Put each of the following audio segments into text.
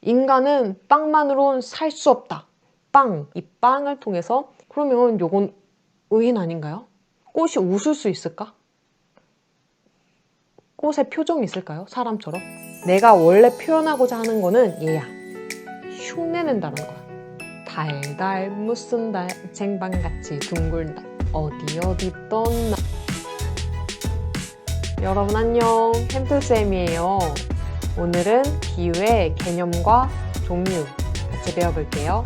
인간은 빵만으론 살 수 없다. 빵, 이 빵을 통해서 그러면 요건 의인 아닌가요? 꽃이 웃을 수 있을까? 꽃에 표정이 있을까요? 사람처럼? 내가 원래 표현하고자 하는 거는 얘야. 흉내낸다는 거야. 달달 무슨 달 쟁반같이 둥글 달 어디 떴나. 여러분 안녕, 햄플쌤이에요. 오늘은 비유의 개념과 종류 같이 배워볼게요.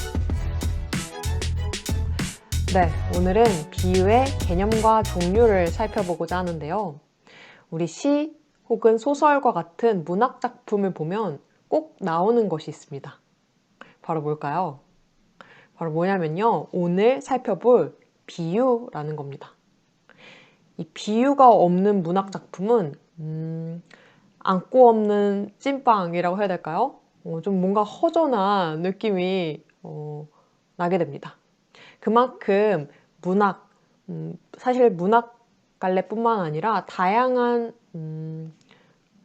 네, 오늘은 비유의 개념과 종류를 살펴보고자 하는데요. 우리 시 혹은 소설과 같은 문학 작품을 보면 꼭 나오는 것이 있습니다. 바로 뭘까요? 바로 뭐냐면요. 오늘 살펴볼 비유라는 겁니다. 이 비유가 없는 문학 작품은 안고 없는 찐빵이라고 해야 될까요? 좀 뭔가 허전한 느낌이 나게 됩니다. 그만큼 문학, 사실 문학 갈래뿐만 아니라 다양한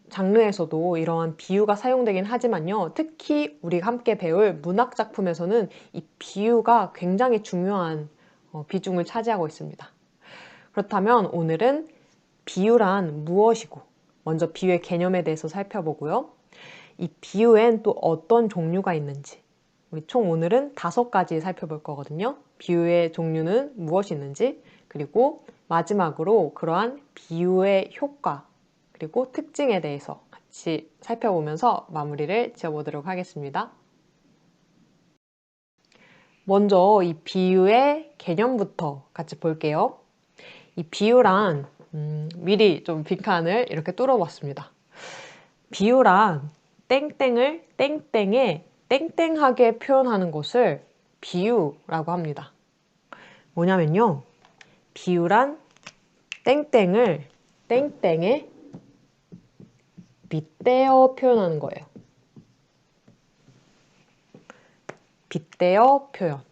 장르에서도 이러한 비유가 사용되긴 하지만요. 특히 우리가 함께 배울 문학 작품에서는 이 비유가 굉장히 중요한 비중을 차지하고 있습니다. 그렇다면 오늘은 비유란 무엇이고, 먼저 비유의 개념에 대해서 살펴보고요. 이 비유엔 또 어떤 종류가 있는지, 우리 총 오늘은 5가지 살펴볼 거거든요. 비유의 종류는 무엇이 있는지, 그리고 마지막으로 그러한 비유의 효과, 그리고 특징에 대해서 같이 살펴보면서 마무리를 지어보도록 하겠습니다. 먼저 이 비유의 개념부터 같이 볼게요. 이 비유란 미리 좀 빈칸을 이렇게 뚫어봤습니다. 비유란 땡땡을 땡땡에 땡땡하게 표현하는 것을 비유라고 합니다. 뭐냐면요. 비유란 땡땡을 땡땡에 빗대어 표현하는 거예요. 빗대어 표현.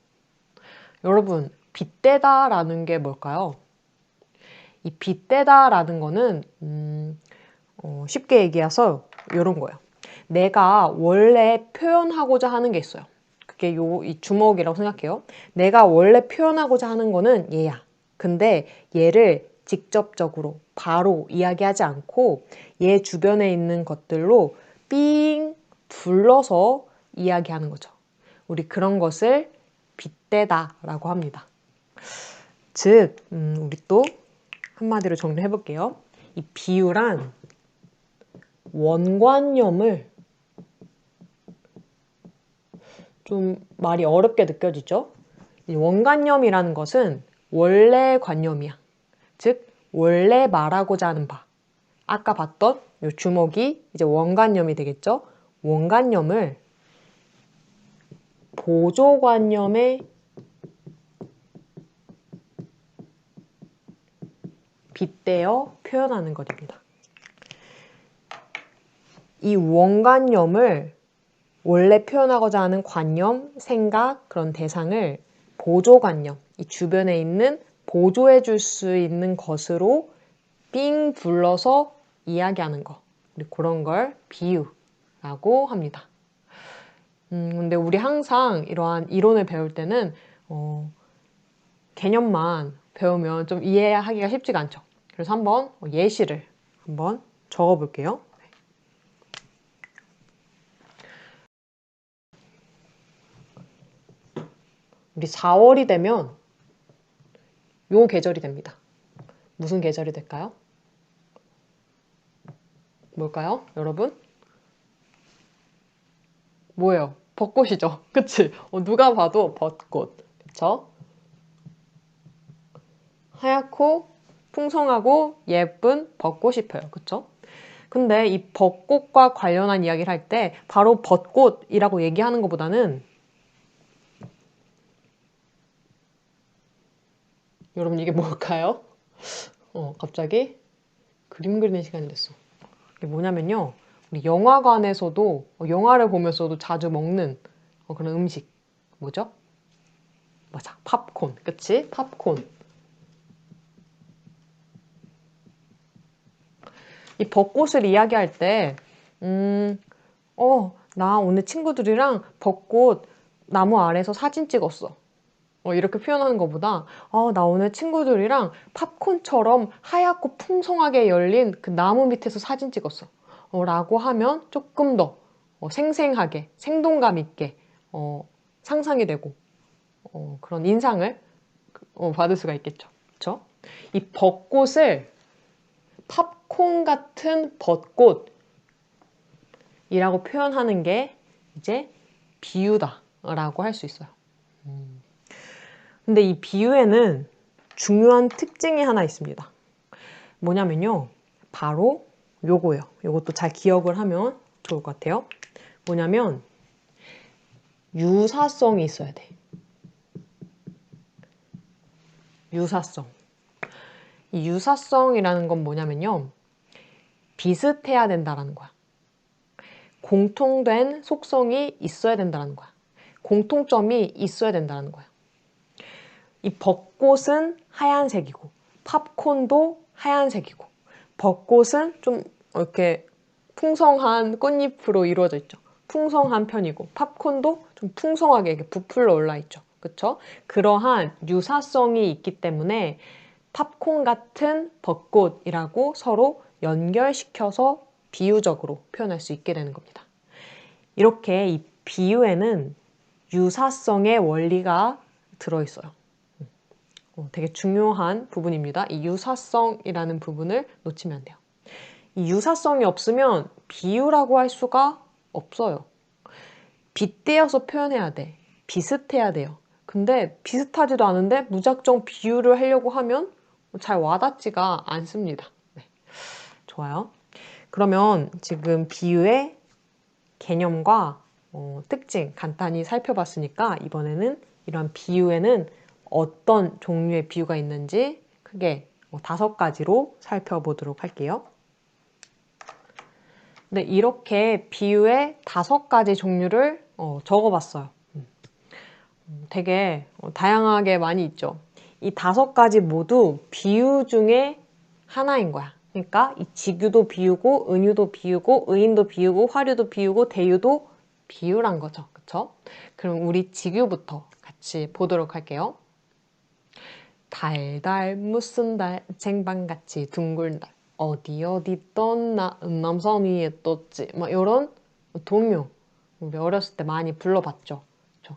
여러분, 빗대다라는 게 뭘까요? 이 빗대다라는 거는 쉽게 얘기해서 이런 거예요. 내가 원래 표현하고자 하는 게 있어요. 그게 이 주먹이라고 생각해요. 내가 원래 표현하고자 하는 거는 얘야. 근데 얘를 직접적으로 바로 이야기하지 않고 얘 주변에 있는 것들로 삥 둘러서 이야기하는 거죠. 우리 그런 것을 빗대다라고 합니다. 즉, 우리 또 한마디로 정리해 볼게요. 이 비유란 원관념을, 좀 말이 어렵게 느껴지죠? 이 원관념이라는 것은 원래 관념이야. 즉, 원래 말하고자 하는 바. 아까 봤던 이 주먹이 이제 원관념이 되겠죠? 원관념을 보조관념에 빗대어 표현하는 것입니다. 이 원관념을 원래 표현하고자 하는 관념, 생각, 그런 대상을 보조관념, 이 주변에 있는 보조해 줄 수 있는 것으로 삥 둘러서 이야기하는 거. 그런 걸 비유라고 합니다. 근데 우리 항상 이러한 이론을 배울 때는 개념만 배우면 좀 이해하기가 쉽지가 않죠. 그래서 한번 예시를 한번 적어볼게요. 우리 4월이 되면 요 계절이 됩니다. 무슨 계절이 될까요? 뭘까요, 여러분? 뭐예요? 벚꽃이죠. 그치? 누가 봐도 벚꽃. 그쵸? 하얗고 풍성하고 예쁜 벚꽃이 펴요. 그쵸? 근데 이 벚꽃과 관련한 이야기를 할 때 바로 벚꽃이라고 얘기하는 것보다는, 여러분 이게 뭘까요? 갑자기 그림 그리는 시간이 됐어. 이게 뭐냐면요. 우리 영화관에서도 영화를 보면서도 자주 먹는 그런 음식. 뭐죠? 맞아. 팝콘. 그치? 팝콘. 이 벚꽃을 이야기할 때 나 오늘 친구들이랑 벚꽃 나무 아래서 사진 찍었어. 이렇게 표현하는 것보다 나 오늘 친구들이랑 팝콘처럼 하얗고 풍성하게 열린 그 나무 밑에서 사진 찍었어. 라고 하면 조금 더 생생하게, 생동감 있게 상상이 되고 그런 인상을 받을 수가 있겠죠. 그쵸? 이 벚꽃을 팝콘 같은 벚꽃이라고 표현하는 게 이제 비유다라고 할 수 있어요. 근데 이 비유에는 중요한 특징이 하나 있습니다. 뭐냐면요. 바로 요거예요. 요것도 잘 기억을 하면 좋을 것 같아요. 뭐냐면 유사성이 있어야 돼. 유사성. 이 유사성이라는 건 뭐냐면요. 비슷해야 된다라는 거야. 공통된 속성이 있어야 된다는 거야. 공통점이 있어야 된다는 거야. 이 벚꽃은 하얀색이고 팝콘도 하얀색이고 벚꽃은 좀 이렇게 풍성한 꽃잎으로 이루어져 있죠. 풍성한 편이고 팝콘도 좀 풍성하게 이렇게 부풀어 올라 있죠. 그쵸? 그러한 유사성이 있기 때문에 팝콘 같은 벚꽃이라고 서로 연결시켜서 비유적으로 표현할 수 있게 되는 겁니다. 이렇게 이 비유에는 유사성의 원리가 들어있어요. 되게 중요한 부분입니다. 이 유사성이라는 부분을 놓치면 안 돼요. 이 유사성이 없으면 비유라고 할 수가 없어요. 빗대어서 표현해야 돼. 비슷해야 돼요. 근데 비슷하지도 않은데 무작정 비유를 하려고 하면 잘 와닿지가 않습니다. 네. 좋아요. 그러면 지금 비유의 개념과 특징 간단히 살펴봤으니까 이번에는 이러한 비유에는 어떤 종류의 비유가 있는지 크게 5가지로 살펴보도록 할게요. 네, 이렇게 비유의 5가지 종류를 적어봤어요. 되게 다양하게 많이 있죠. 이 5가지 모두 비유 중에 하나인 거야. 그러니까 이 지규도 비유고 은유도 비유고 의인도 비유고 화류도 비유고 대유도 비유란 거죠. 그쵸? 그럼 우리 지규부터 같이 보도록 할게요. 달달 무슨 달 쟁반같이 둥근 달 어디 어디 떴나 은남선 위에 떴지 막 이런 동요 우리 어렸을 때 많이 불러봤죠. 그쵸?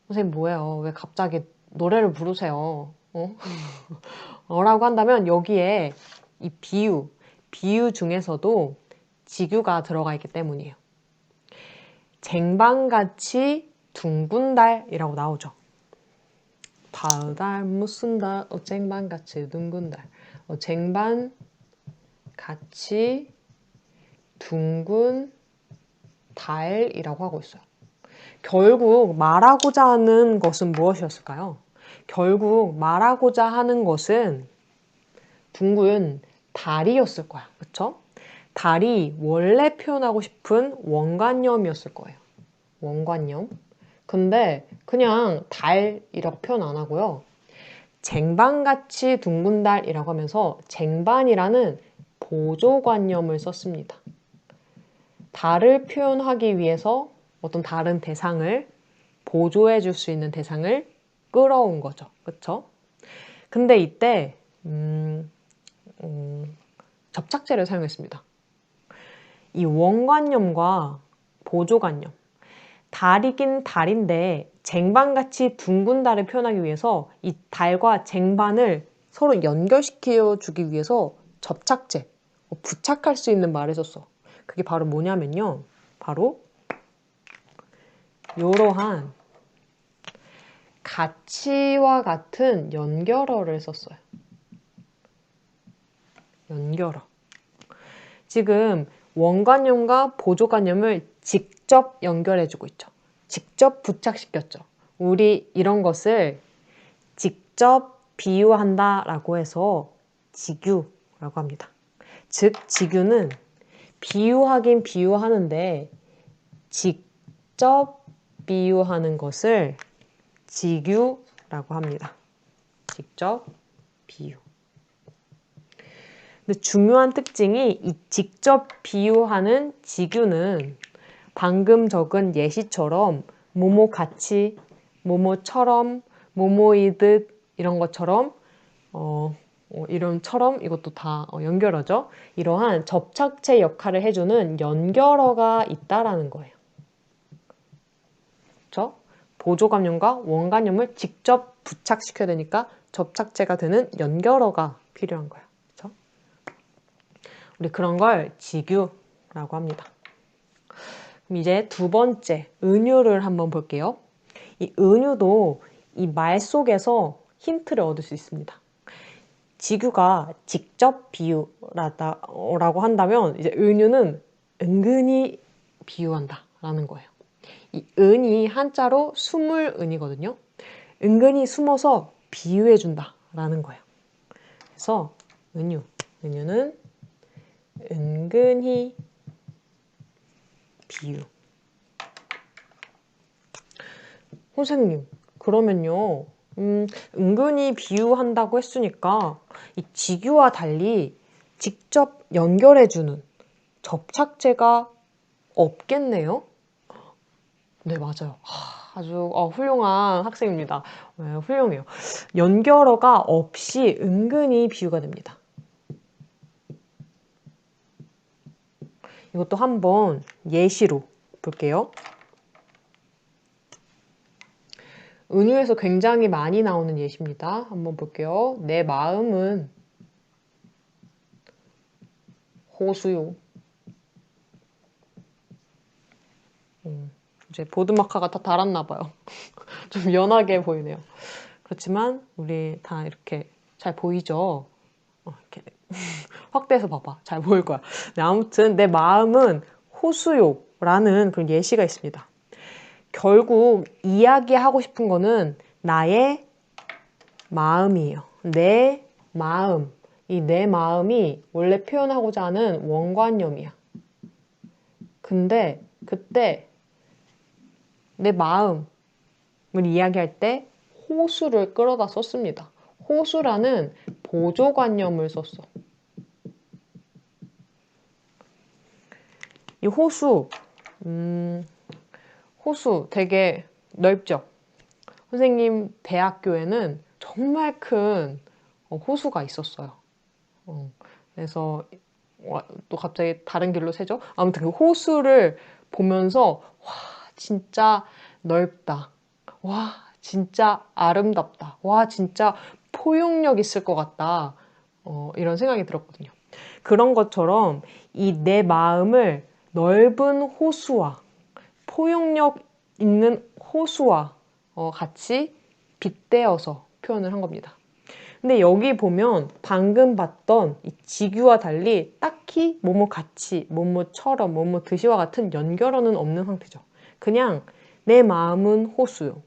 선생님 뭐예요? 왜 갑자기 노래를 부르세요? 라고 한다면 여기에 이 비유 중에서도 지규가 들어가 있기 때문이에요. 쟁반같이 둥근 달이라고 나오죠. 달달 무슨 달 쟁반같이 둥근 달 쟁반같이 둥근 달이라고 하고 있어요. 결국 말하고자 하는 것은 무엇이었을까요? 결국 말하고자 하는 것은 둥근 달이었을 거야. 그쵸? 달이 원래 표현하고 싶은 원관념이었을 거예요. 원관념. 근데 그냥 달이라고 표현 안 하고요. 쟁반같이 둥근 달이라고 하면서 쟁반이라는 보조관념을 썼습니다. 달을 표현하기 위해서 어떤 다른 대상을 보조해 줄 수 있는 대상을 끌어온 거죠. 그쵸? 근데 이때 접착제를 사용했습니다. 이 원관념과 보조관념 달이긴 달인데 쟁반같이 둥근 달을 표현하기 위해서 이 달과 쟁반을 서로 연결시켜 주기 위해서 접착제, 부착할 수 있는 말을 썼어. 그게 바로 뭐냐면요. 바로 이러한 같이와 같은 연결어를 썼어요. 연결어. 지금 원관념과 보조관념을 직접 연결해주고 있죠. 직접 부착시켰죠. 우리 이런 것을 직접 비유한다라고 해서 지규라고 합니다. 즉, 지규는 비유하긴 비유하는데 직접 비유하는 것을 지규라고 합니다. 직접 비유. 근데 중요한 특징이 이 직접 비유하는 지규는 방금 적은 예시처럼 뭐뭐 같이, 뭐뭐처럼, 뭐뭐이듯 이런 것처럼 이런처럼 이것도 다 연결어죠. 이러한 접착체 역할을 해주는 연결어가 있다라는 거예요. 그렇죠? 보조관념과 원관념을 직접 부착시켜야 되니까 접착제가 되는 연결어가 필요한 거예요. 그렇죠? 우리 그런 걸 직유라고 합니다. 그럼 이제 두 번째 은유를 한번 볼게요. 이 은유도 이 말 속에서 힌트를 얻을 수 있습니다. 직유가 직접 비유라고 한다면 이제 은유는 은근히 비유한다 라는 거예요. 이 은이 한자로 숨을 은이거든요. 은근히 숨어서 비유해준다 라는 거예요. 그래서 은유는 은근히 비유. 선생님, 그러면요, 은근히 비유한다고 했으니까 이 직유와 달리 직접 연결해주는 접착제가 없겠네요? 네, 맞아요. 아주 훌륭한 학생입니다. 네, 훌륭해요. 연결어가 없이 은근히 비유가 됩니다. 이것도 한번 예시로 볼게요. 은유에서 굉장히 많이 나오는 예시입니다. 한번 볼게요. 내 마음은 호수요. 이제 보드마카가 다 달았나 봐요. 좀 연하게 보이네요. 그렇지만 우리 다 이렇게 잘 보이죠? 이렇게 확대해서 봐봐. 잘 보일 거야. 네, 아무튼 내 마음은 호수요라는 그런 예시가 있습니다. 결국 이야기하고 싶은 거는 나의 마음이에요. 내 마음. 이 내 마음이 원래 표현하고자 하는 원관념이야. 근데 그때 내 마음을 이야기할 때 호수를 끌어다 썼습니다. 호수라는 보조관념을 썼어. 이 호수 되게 넓죠? 선생님 대학교에는 정말 큰 호수가 있었어요. 그래서 또 갑자기 다른 길로 새죠? 아무튼 그 호수를 보면서 와 진짜 넓다. 와 진짜 아름답다. 와 진짜 포용력 있을 것 같다. 이런 생각이 들었거든요. 그런 것처럼 이 내 마음을 넓은 호수와 포용력 있는 호수와 같이 빗대어서 표현을 한 겁니다. 근데 여기 보면 방금 봤던 이 직유와 달리 딱히 뭐뭐 같이, 뭐뭐처럼, 뭐뭐 듯이와 같은 연결어는 없는 상태죠. 그냥 내 마음은 호수요.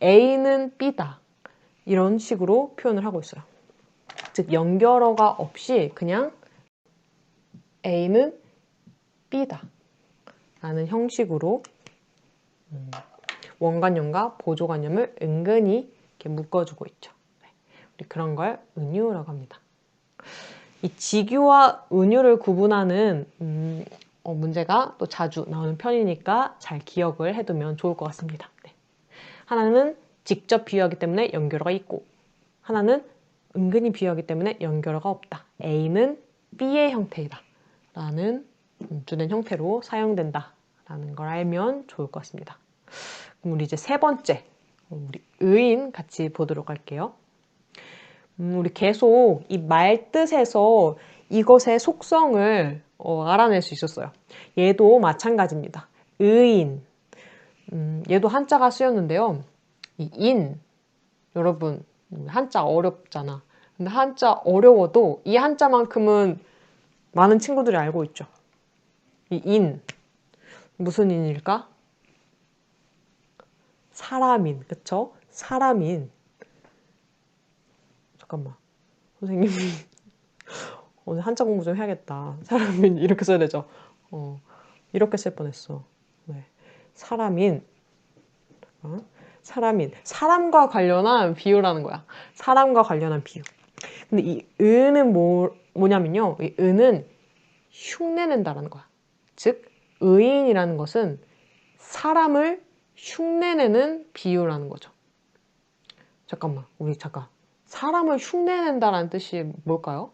A는 B다. 이런 식으로 표현을 하고 있어요. 즉 연결어가 없이 그냥 A는 B다. 라는 형식으로 원관념과 보조관념을 은근히 이렇게 묶어주고 있죠. 우리 그런 걸 은유라고 합니다. 이 직유와 은유를 구분하는 문제가 또 자주 나오는 편이니까 잘 기억을 해두면 좋을 것 같습니다. 네. 하나는 직접 비유하기 때문에 연결어가 있고 하나는 은근히 비유하기 때문에 연결어가 없다. A는 B의 형태이다. 라는 주된 형태로 사용된다. 라는 걸 알면 좋을 것 같습니다. 그럼 우리 이제 세 번째, 우리 의인 같이 보도록 할게요. 우리 계속 이 말뜻에서 이것의 속성을 알아낼 수 있었어요. 얘도 마찬가지입니다. 의인. 얘도 한자가 쓰였는데요. 이 인. 여러분, 한자 어렵잖아. 근데 한자 어려워도 이 한자만큼은 많은 친구들이 알고 있죠. 이 인. 무슨 인일까? 사람인. 그쵸? 사람인. 잠깐만. 선생님이 오늘 한자 공부 좀 해야겠다. 사람인 이렇게 써야 되죠. 이렇게 쓸 뻔했어. 네. 사람인. 사람인. 사람과 관련한 비유라는 거야. 사람과 관련한 비유. 근데 이 은은 뭐냐면요. 이 은은 흉내낸다라는 거야. 즉 의인이라는 것은 사람을 흉내내는 비유라는 거죠. 잠깐만, 우리 잠깐. 사람을 흉내낸다라는 뜻이 뭘까요?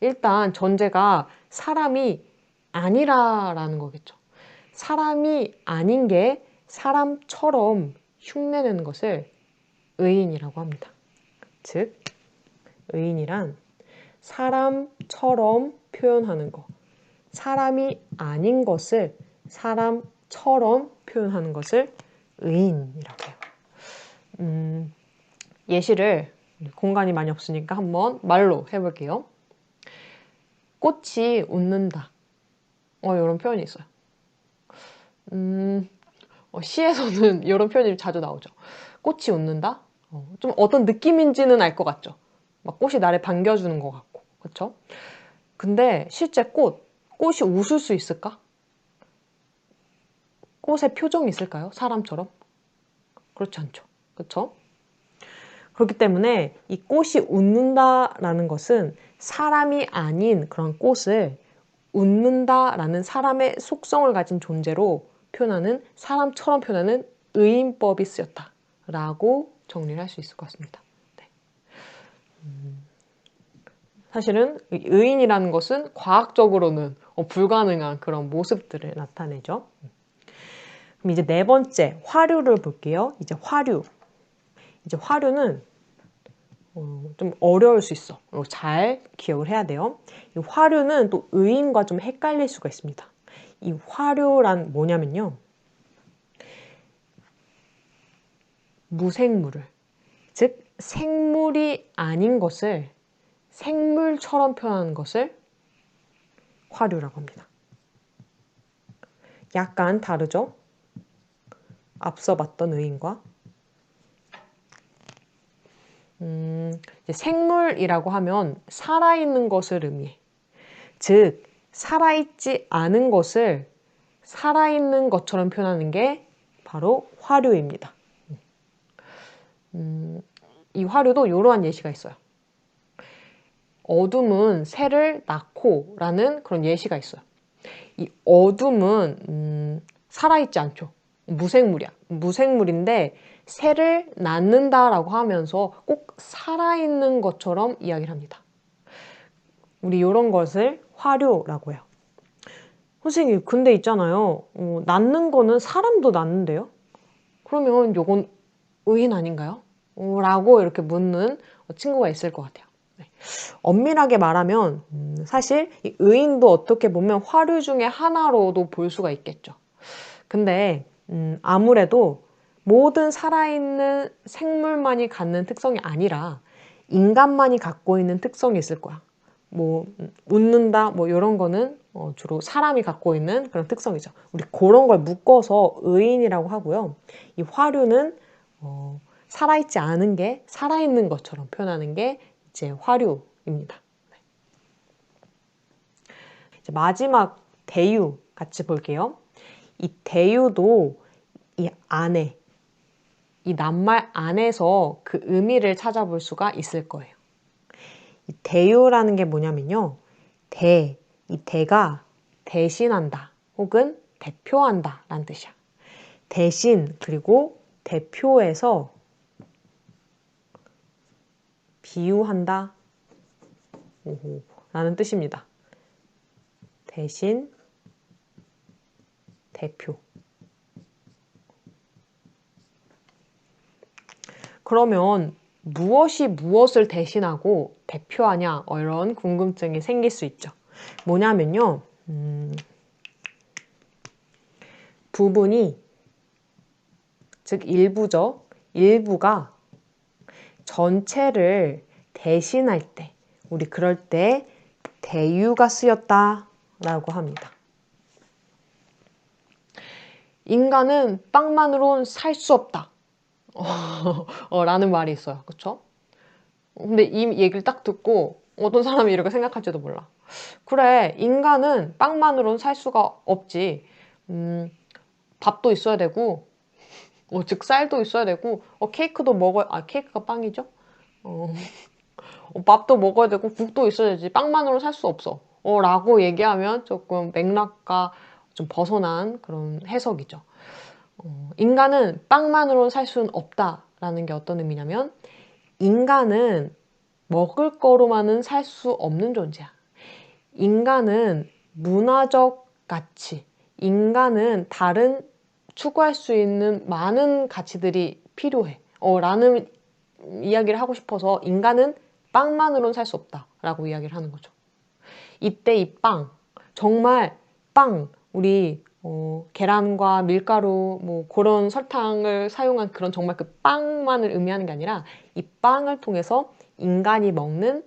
일단 전제가 사람이 아니라라는 거겠죠. 사람이 아닌 게 사람처럼 흉내내는 것을 의인이라고 합니다. 즉, 의인이란 사람처럼 표현하는 거. 사람이 아닌 것을 사람처럼 표현하는 것을 의인이라고 해요. 예시를 공간이 많이 없으니까 한번 말로 해볼게요. 꽃이 웃는다. 이런 표현이 있어요. 시에서는 이런 표현이 자주 나오죠. 꽃이 웃는다? 좀 어떤 느낌인지는 알 것 같죠? 막 꽃이 나를 반겨주는 것 같고, 그쵸? 근데 실제 꽃이 웃을 수 있을까? 꽃의 표정이 있을까요? 사람처럼? 그렇지 않죠. 그쵸? 그렇기 때문에 이 꽃이 웃는다라는 것은 사람이 아닌 그런 꽃을 웃는다라는 사람의 속성을 가진 존재로 표현하는, 사람처럼 표현하는 의인법이 쓰였다라고 정리를 할 수 있을 것 같습니다. 네. 사실은 의인이라는 것은 과학적으로는 불가능한 그런 모습들을 나타내죠. 그럼 이제 네 번째 화류를 볼게요. 이제 화류는 좀 어려울 수 있어. 잘 기억을 해야 돼요. 이 화류는 또 의인과 좀 헷갈릴 수가 있습니다. 이 화류란 뭐냐면요. 무생물을, 즉 생물이 아닌 것을 생물처럼 표현하는 것을 화류라고 합니다. 약간 다르죠? 앞서 봤던 의인과. 이제 생물이라고 하면 살아있는 것을 의미해. 즉, 살아있지 않은 것을 살아있는 것처럼 표현하는 게 바로 화류입니다. 이 화류도 이러한 예시가 있어요. 어둠은 새를 낳고 라는 그런 예시가 있어요. 이 어둠은 살아있지 않죠. 무생물이야. 무생물인데 새를 낳는다라고 하면서 꼭 살아있는 것처럼 이야기를 합니다. 우리 이런 것을 화류라고 해요. 선생님, 근데 있잖아요. 낳는 거는 사람도 낳는데요? 그러면 요건 의인 아닌가요? 라고 이렇게 묻는 친구가 있을 것 같아요. 네. 엄밀하게 말하면 사실 이 의인도 어떻게 보면 화류 중에 하나로도 볼 수가 있겠죠. 근데 아무래도 모든 살아있는 생물만이 갖는 특성이 아니라 인간만이 갖고 있는 특성이 있을 거야. 뭐 웃는다 뭐 이런 거는 주로 사람이 갖고 있는 그런 특성이죠. 우리 그런 걸 묶어서 의인이라고 하고요. 이 화류는 살아있지 않은 게 살아있는 것처럼 표현하는 게 이제 화류입니다. 네. 이제 마지막 대유 같이 볼게요. 이 대유도 이 안에, 이 낱말 안에서 그 의미를 찾아볼 수가 있을 거예요. 이 대유라는 게 뭐냐면요. 이 대가 대신한다 혹은 대표한다 라는 뜻이야. 대신 그리고 대표해서 비유한다 라는 뜻입니다. 대신, 대표. 그러면 무엇이 무엇을 대신하고 대표하냐 이런 궁금증이 생길 수 있죠. 뭐냐면요. 부분이, 즉 일부죠. 일부가 전체를 대신할 때, 우리 그럴 때 대유가 쓰였다라고 합니다. 인간은 빵만으로는 살 수 없다. 라는 말이 있어요. 그쵸? 근데 이 얘기를 딱 듣고 어떤 사람이 이렇게 생각할지도 몰라. 그래, 인간은 빵만으로는 살 수가 없지. 밥도 있어야 되고, 즉 쌀도 있어야 되고, 케이크도 먹어야, 케이크가 빵이죠? 밥도 먹어야 되고, 국도 있어야 되지. 빵만으로는 살 수 없어. 라고 얘기하면 조금 맥락과 좀 벗어난 그런 해석이죠. 인간은 빵만으로 살 수는 없다라는 게 어떤 의미냐면 인간은 먹을 거로만은 살 수 없는 존재야. 인간은 문화적 가치, 인간은 다른 추구할 수 있는 많은 가치들이 필요해. 라는 이야기를 하고 싶어서 인간은 빵만으로는 살 수 없다라고 이야기를 하는 거죠. 이때 이 빵, 정말 빵, 우리 계란과 밀가루, 뭐 그런 설탕을 사용한 그런 정말 그 빵만을 의미하는 게 아니라 이 빵을 통해서 인간이 먹는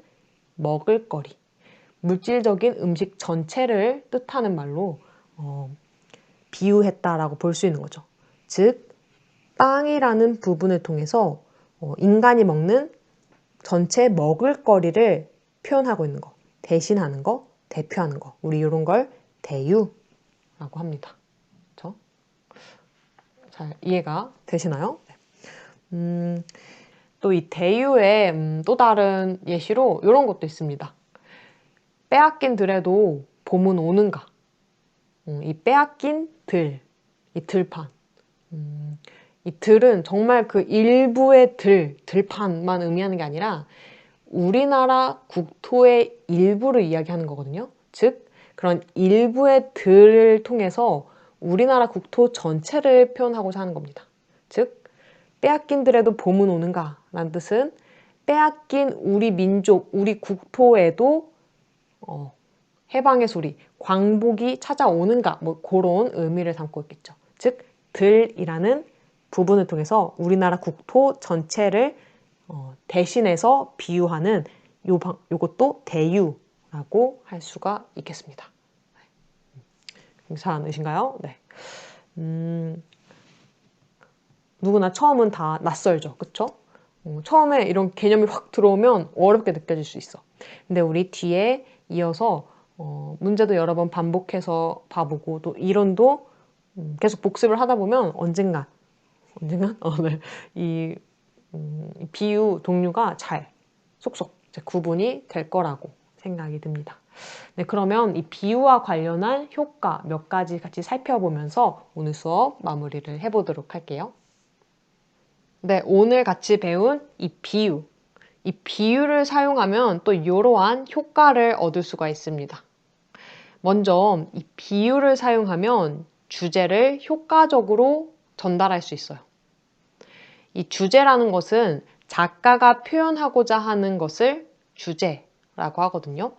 먹을거리, 물질적인 음식 전체를 뜻하는 말로 비유했다라고 볼 수 있는 거죠. 즉, 빵이라는 부분을 통해서 인간이 먹는 전체 먹을거리를 표현하고 있는 거, 대신하는 거, 대표하는 거. 우리 이런 걸 대유라고 합니다. 그렇죠? 잘 이해가 되시나요? 또 이 대유의 또 다른 예시로 이런 것도 있습니다. 빼앗긴 들에도 봄은 오는가. 이 빼앗긴 들, 이 들판. 이 들은 정말 그 일부의 들판만 의미하는 게 아니라 우리나라 국토의 일부를 이야기하는 거거든요. 즉, 그런 일부의 들을 통해서 우리나라 국토 전체를 표현하고자 하는 겁니다. 즉, 빼앗긴 들에도 봄은 오는가 라는 뜻은 빼앗긴 우리 민족, 우리 국토에도 해방의 소리, 광복이 찾아오는가 뭐 그런 의미를 담고 있겠죠. 즉, 들이라는 부분을 통해서 우리나라 국토 전체를 대신해서 비유하는 요것도 대유라고 할 수가 있겠습니다. 잘 안 으신가요? 네. 누구나 처음은 다 낯설죠. 그쵸? 처음에 이런 개념이 확 들어오면 어렵게 느껴질 수 있어. 근데 우리 뒤에 이어서 문제도 여러 번 반복해서 봐보고 또 이론도 계속 복습을 하다 보면 언젠간 네. 이 비유 동류가 잘 쏙쏙 구분이 될 거라고 생각이 듭니다. 네, 그러면 이 비유와 관련한 효과 몇 가지 같이 살펴보면서 오늘 수업 마무리를 해보도록 할게요. 네, 오늘 같이 배운 이 비유를 사용하면 또 이러한 효과를 얻을 수가 있습니다. 먼저 이 비유를 사용하면 주제를 효과적으로 전달할 수 있어요. 이 주제라는 것은 작가가 표현하고자 하는 것을 주제라고 하거든요.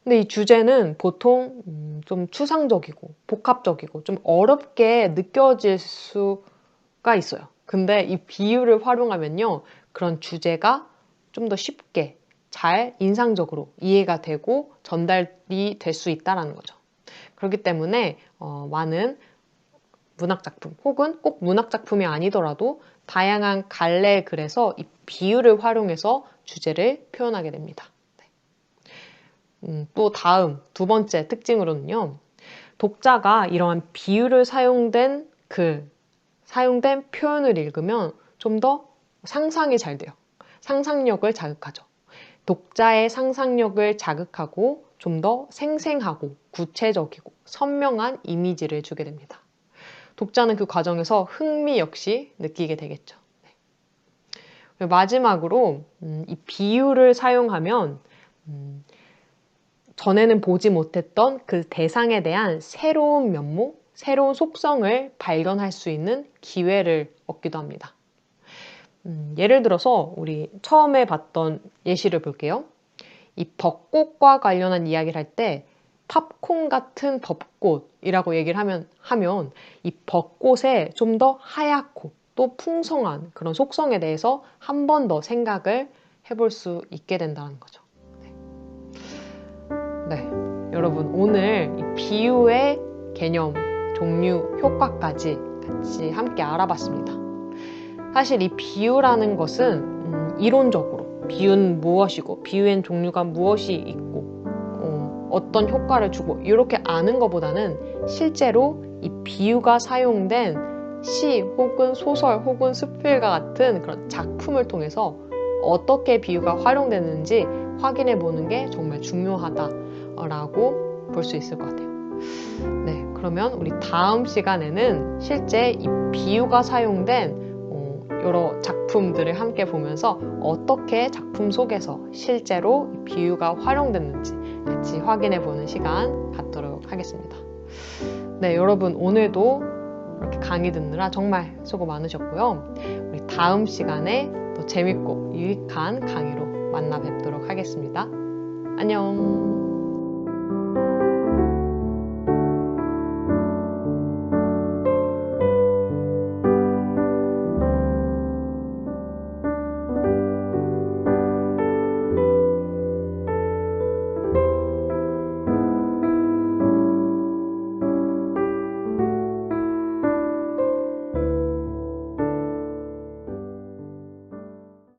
근데 이 주제는 보통 좀 추상적이고 복합적이고 좀 어렵게 느껴질 수가 있어요. 근데 이 비유를 활용하면요, 그런 주제가 좀 더 쉽게 잘 인상적으로 이해가 되고 전달이 될 수 있다는 거죠. 그렇기 때문에 많은 문학작품 혹은 꼭 문학작품이 아니더라도 다양한 갈래 글에서 이 비유를 활용해서 주제를 표현하게 됩니다. 또 다음 두 번째 특징으로는요, 독자가 이러한 비유를 사용된 표현을 읽으면 좀 더 상상이 잘 돼요. 상상력을 자극하죠. 독자의 상상력을 자극하고 좀 더 생생하고 구체적이고 선명한 이미지를 주게 됩니다. 독자는 그 과정에서 흥미 역시 느끼게 되겠죠. 네. 마지막으로 이 비유를 사용하면 전에는 보지 못했던 그 대상에 대한 새로운 면모, 새로운 속성을 발견할 수 있는 기회를 얻기도 합니다. 예를 들어서 우리 처음에 봤던 예시를 볼게요. 이 벚꽃과 관련한 이야기를 할 때 팝콘 같은 벚꽃이라고 얘기를 하면 이 벚꽃의 좀 더 하얗고 또 풍성한 그런 속성에 대해서 한 번 더 생각을 해볼 수 있게 된다는 거죠. 네, 여러분 오늘 이 비유의 개념, 종류, 효과까지 같이 함께 알아봤습니다. 사실 이 비유라는 것은 이론적으로 비유는 무엇이고 비유의 종류가 무엇이 있고 어떤 효과를 주고 이렇게 아는 것보다는 실제로 이 비유가 사용된 시 혹은 소설 혹은 수필과 같은 그런 작품을 통해서 어떻게 비유가 활용되는지 확인해 보는 게 정말 중요하다라고 볼 수 있을 것 같아요. 네, 그러면 우리 다음 시간에는 실제 이 비유가 사용된 여러 작품들을 함께 보면서 어떻게 작품 속에서 실제로 이 비유가 활용됐는지 같이 확인해 보는 시간 갖도록 하겠습니다. 네, 여러분 오늘도 이렇게 강의 듣느라 정말 수고 많으셨고요. 우리 다음 시간에 또 재밌고 유익한 강의로 만나 뵙도록 하겠습니다. 안녕.